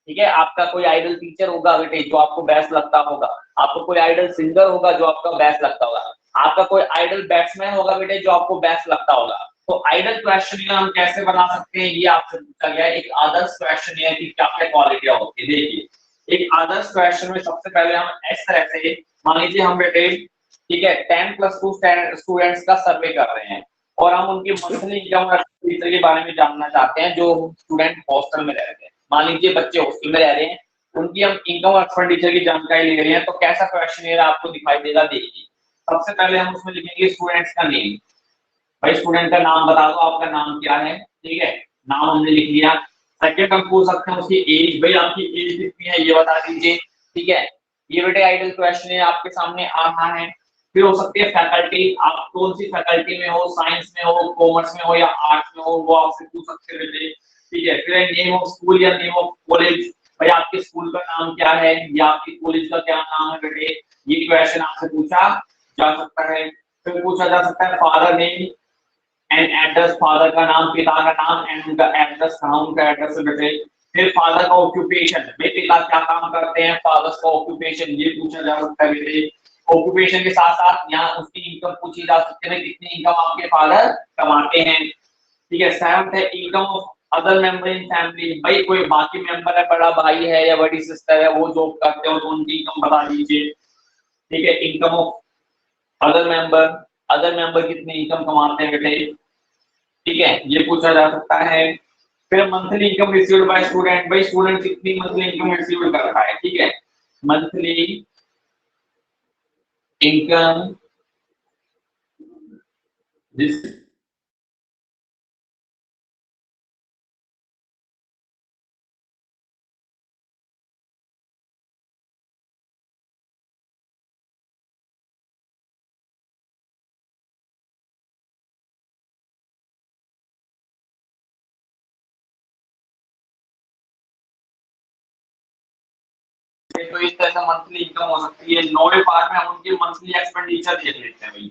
ठीक है। आपका कोई आइडल टीचर होगा बेटे जो आपको बेस्ट लगता होगा, आपको कोई आइडल सिंगर होगा जो आपका बेस्ट लगता होगा, आपका कोई आइडल बैट्समैन होगा बेटे जो आपको बेस्ट लगता होगा। तो आइडल क्वेश्चनियर हम कैसे बना सकते हैं, ये आपसे पूछा गया है। एक आदर्श क्वेश्चनियर की क्या क्या क्वालिटियां होती है, देखिए एक आदर्श क्वेश्चन में सबसे पहले हम इस तरह से, मान लीजिए हम बेटे, ठीक है, 10+2 स्टूडेंट्स का सर्वे कर रहे हैं और हम उनकी मंथली इनकम के बारे में जानना चाहते हैं जो स्टूडेंट हॉस्टल में रह रहे हैं। मान लीजिए बच्चे हॉस्टल में रह रहे हैं, उनकी हम इनकम और एक्सपेंडिचर की जानकारी ले रहे हैं, तो कैसा क्वेश्चनियर आपको दिखाई देगा, देखिए। सबसे पहले हम उसमें लिखेंगे स्टूडेंट्स का नेम, भाई स्टूडेंट का नाम बता दो, आपका नाम क्या है, ठीक है, नाम हमने लिख लिया। सेकंड हम पूछ सकते हैं उसकी एज, भाई आपकी एज कितनी है ये बता दीजिए, ठीक है। ये बेटे आइडल क्वेश्चन है आपके सामने आ रहा है। फिर हो सकती है फैकल्टी, आप कौन सी फैकल्टी में हो, साइंस में हो, कॉमर्स में हो या आर्ट्स में हो, वो आपसे पूछ सकते हैं बेटे, ठीक है। फिर नेम ऑफ स्कूल या नेम ऑफ कॉलेज, भाई आपके स्कूल का नाम क्या है या आपकी कॉलेज का क्या नाम है बेटे, ये क्वेश्चन आपसे पूछा जा सकता है। फिर पूछा जा सकता है father name and address, father का नाम, पिता का नाम एंड उनका एड्रेस, कहां उनका एड्रेस है बेटे। फिर फादर का ऑक्यूपेशन, भाई पिता क्या काम करते हैं, फादर का ऑक्यूपेशन, ये पूछा जा सकता है बेटे। ऑक्यूपेशन के साथ साथ यहाँ उसकी इनकम पूछी जा सकती है, कितनी इनकम आपके फादर कमाते हैं, ठीक है। सेवंथ है income of other member in family, भाई कोई बाकी मेंबर है, बड़ा भाई है या बड़ी सिस्टर है, वो जॉब करते हो तो उनकी इनकम बता दीजिए, ठीक है। Income of other member, other member कितनी इनकम कमाते हैं बेटे, ठीक है, ये पूछा जा सकता है। फिर monthly income received by student, भाई स्टूडेंट कितनी मंथली इनकम रिसीव कर रहा है, ठीक है, मंथली इनकम दिस। तो इस तरह से मंथली इनकम हो सकती है। नौवें पार्ट में हम उनके मंथली एक्सपेंडिचर देख लेते हैं भाई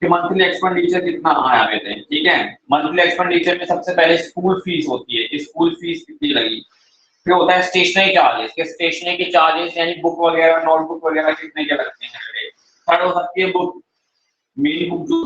कि मंथली एक्सपेंडिचर कितना आया बेटे, ठीक है। मंथली एक्सपेंडिचर में सबसे पहले स्कूल फीस होती है, स्कूल फीस कितनी लगी। फिर होता है स्टेशनरी चार्जेस, के स्टेशनरी के चार्जेस यानी बुक वगैरह, नोटबुक वगैरह कितने के लगते हैं बेटे। थर्ड हो सकती है बुक, मेन बुक जो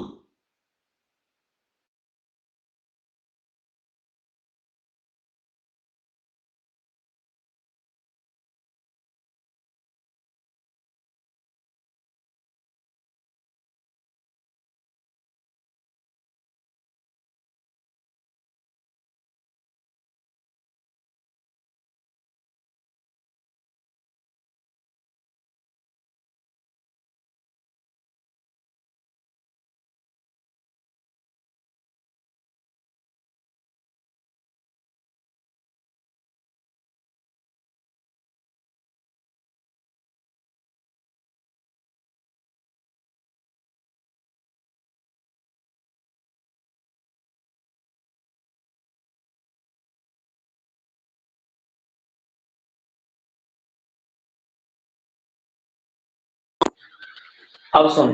अब सुन,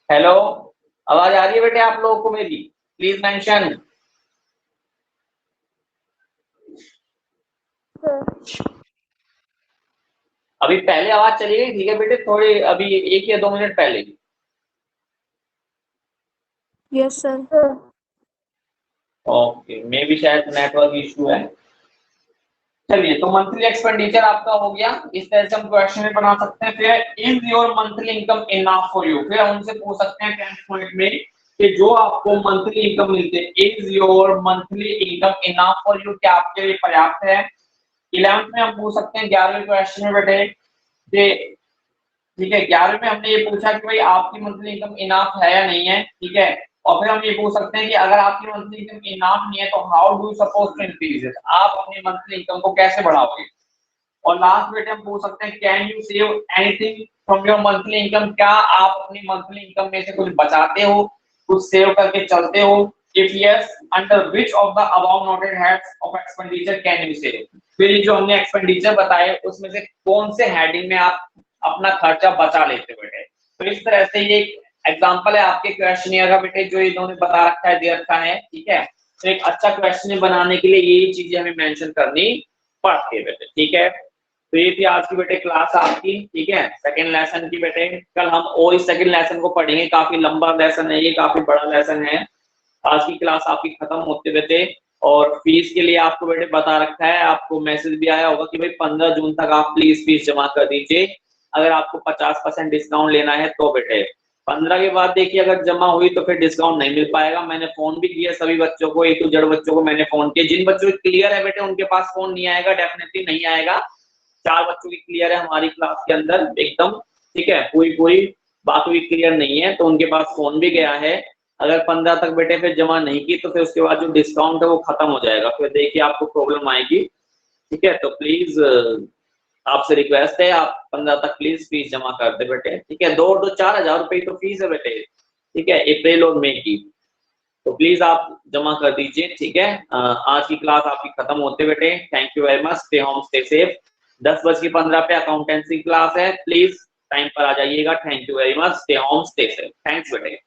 हेलो, आवाज आ रही है बेटे आप लोगों को मेरी, प्लीज मेंशन। अभी पहले आवाज चली गई, ठीक है बेटे, थोड़ी अभी 1 या 2 मिनट पहले। Yes sir. ओके, मे भी शायद नेटवर्क इशू है। चलिए, तो मंथली एक्सपेंडिचर आपका हो गया। इस तरह से हम क्वेश्चन में बना सकते हैं। फिर is your monthly income enough for you, फिर हम उनसे पूछ सकते हैं 10th पॉइंट में कि जो आपको मंथली इनकम मिलती है, is your monthly income enough for you, क्या आपके लिए पर्याप्त है। 11th में हम पूछ सकते हैं 11वें क्वेश्चन में बेटे, ठीक है, 11वें में हमने ये पूछा कि भाई आपकी मंथली इनकम इनफ है या नहीं है, ठीक है। और फिर हम ये पूछ सकते हैं कि अगर आपकी मंथली इनकम इनफ नहीं है तो how do you suppose to increase it, आप अपनी मंथली इनकम को कैसे बढ़ाओगे। और लास्ट बेटे हम पूछ सकते हैं can you save anything from your monthly income, क्या आप अपनी मंथली इनकम में से कुछ बचाते हो, कुछ सेव करके चलते हो? If yes, under which of the above noted heads of expenditure can you save? फिर जो हमने एक्सपेंडिचर बताए उसमें से कौन से हेडिंग में आप अपना खर्चा बचा लेते बेटे? तो इस तरह से ये एग्जांपल है आपके क्वेश्चनियर का बेटे जो इन्होंने बता रखा है, दे रखा है, ठीक है। तो एक अच्छा क्वेश्चन बनाने के लिए ये चीजें हमें मेंशन करनी पड़ती है बेटे, ठीक है। तो ये थी आज की बेटे क्लास आपकी, ठीक है, सेकंड लेसन की बेटे। कल हम और इस सेकंड लेसन को पढ़ेंगे, काफी लंबा लेसन है ये, काफी बड़ा लेसन है। आज की क्लास आपकी खत्म होते बेटे। और फीस के लिए आपको बेटे बता रखा है, आपको मैसेज भी आया होगा कि भाई 15 जून तक आप प्लीज फीस जमा कर दीजिए, अगर आपको 50% डिस्काउंट लेना है तो बेटे। 15 के बाद देखिए अगर जमा हुई तो फिर डिस्काउंट नहीं मिल पाएगा। मैंने फोन भी किया सभी बच्चों को, एक तो जड़ बच्चों को मैंने फोन किया, जिन बच्चों की क्लियर है बेटे उनके पास फोन नहीं आएगा, डेफिनेटली नहीं आएगा। 4 बच्चों की क्लियर है हमारी क्लास के अंदर एकदम, ठीक है, पूरी बाकी क्लियर नहीं है तो उनके पास फोन भी गया है। अगर 15 तक बेटे फिर जमा नहीं की तो फिर उसके बाद जो डिस्काउंट है वो खत्म हो जाएगा, फिर देखिए आपको प्रॉब्लम आएगी, ठीक है। तो प्लीज आपसे रिक्वेस्ट है आप 15 तक प्लीज फीस जमा कर दे बेटे, ठीक है। 4,000 रुपए तो फीस है बेटे, ठीक है, अप्रैल और मई की, तो प्लीज आप जमा कर दीजिए, ठीक है। आज की क्लास आपकी खत्म होते बेटे। Thank you very much, stay home stay safe. 10:15 पे अकाउंटेंसी क्लास है, प्लीज टाइम पर आ जाइएगा। Thank you very much, stay home stay safe. Thanks बेटे।